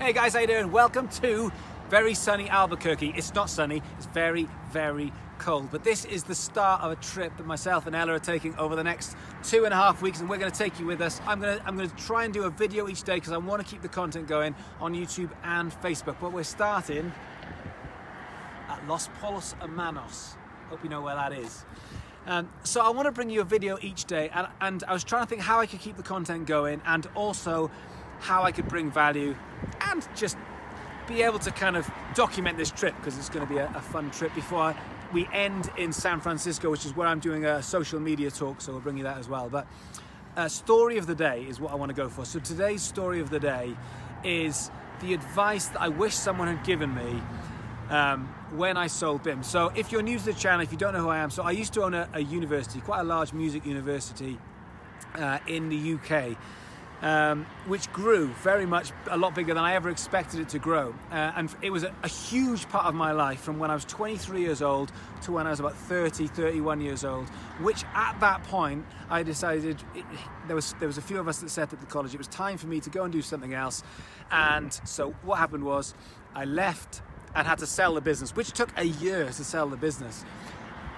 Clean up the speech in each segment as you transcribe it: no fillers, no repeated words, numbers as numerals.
Hey guys, how you doing? Welcome to very sunny Albuquerque. It's not sunny, it's very, very cold. But this is the start of a trip that myself and Ella are taking over the next 2.5 weeks, and we're going to take you with us. I'm going to try and do a video each day because I want to keep the content going on YouTube and Facebook. But we're starting at Los Polos Hermanos. Hope you know where that is. So I want to bring you a video each day, and I was trying to think how I could keep the content going and also how I could bring value and just be able to kind of document this trip, because it's going to be a fun trip before we end in San Francisco, which is where I'm doing a social media talk, so we'll bring you that as well. But story of the day is what I want to go for. So today's story of the day is the advice that I wish someone had given me when I sold BIM. So if you're new to the channel, if you don't know who I am, so I used to own a university, quite a large music university in the UK. Which grew very much, a lot bigger than I ever expected it to grow. And it was a huge part of my life from when I was 23 years old to when I was about 30, 31 years old, which at that point I decided, there was a few of us that said at the college, it was time for me to go and do something else. And so what happened was I left and had to sell the business, which took a year to sell the business.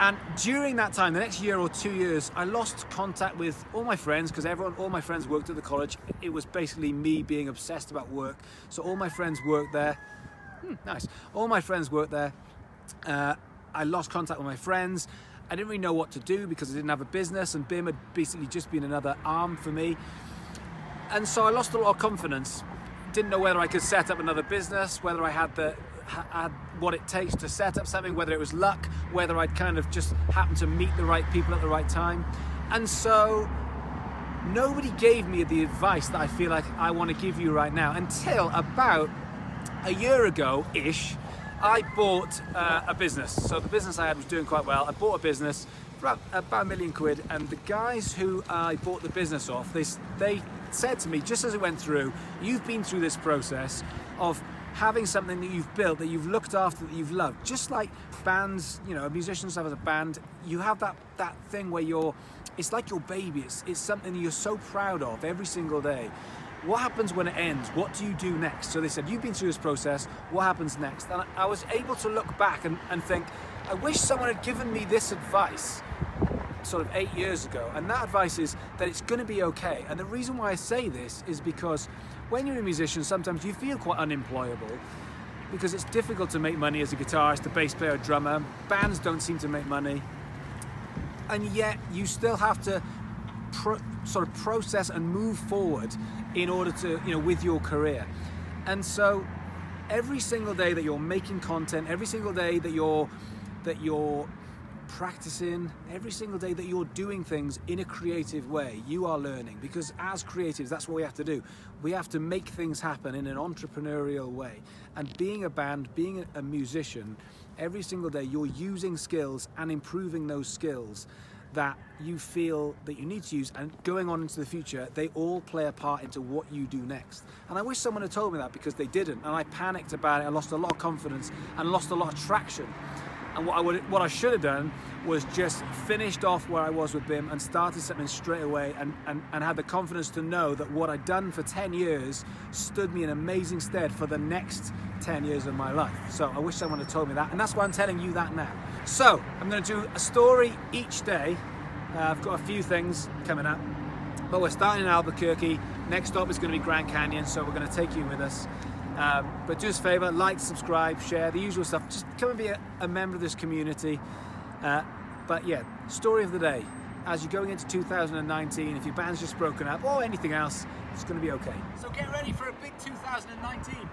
And during that time, the next year or 2 years, I lost contact with all my friends because all my friends worked at the college. It was basically me being obsessed about work. So all my friends worked there. Nice. All my friends worked there. I lost contact with my friends. I didn't really know what to do because I didn't have a business, and BIM had basically just been another arm for me. And so I lost a lot of confidence. Didn't know whether I could set up another business, whether I had what it takes to set up something, whether it was luck, whether I'd kind of just happened to meet the right people at the right time. And so nobody gave me the advice that I feel like I want to give you right now until about a year ago-ish. I bought a business. So the business I had was doing quite well. I bought a business for about £1 million, and the guys who I bought the business off, they said to me, just as it went through, you've been through this process of having something that you've built, that you've looked after, that you've loved. Just like bands, you know, musicians have as a band, you have that thing where it's like your baby. It's something you're so proud of every single day. What happens when it ends? What do you do next? So they said, you've been through this process, what happens next? And I was able to look back and think, I wish someone had given me this advice sort of 8 years ago. And that advice is that it's going to be okay. And the reason why I say this is because when you're a musician, sometimes you feel quite unemployable because it's difficult to make money as a guitarist, a bass player, a drummer. Bands don't seem to make money. And yet you still have to sort of process and move forward in order to, you know, with your career. And so every single day that you're making content, every single day that you're practicing, every single day that you're doing things in a creative way, you are learning, because as creatives, that's what we have to do. We have to make things happen in an entrepreneurial way. And being a band, being a musician, every single day you're using skills and improving those skills that you feel that you need to use, and going on into the future, they all play a part into what you do next. And I wish someone had told me that, because they didn't, and I panicked about it. I lost a lot of confidence and lost a lot of traction. And what I should have done was just finished off where I was with BIM and started something straight away, and had the confidence to know that what I'd done for 10 years stood me in amazing stead for the next 10 years of my life. So I wish someone had told me that, and that's why I'm telling you that now. So I'm going to do a story each day. I've got a few things coming up, but we're starting in Albuquerque. Next stop is going to be Grand Canyon, so we're going to take you with us. But do us a favor, like, subscribe, share, the usual stuff. Just come and be a member of this community. But yeah, story of the day. As you're going into 2019, if your band's just broken up or anything else, it's going to be okay. So get ready for a big 2019.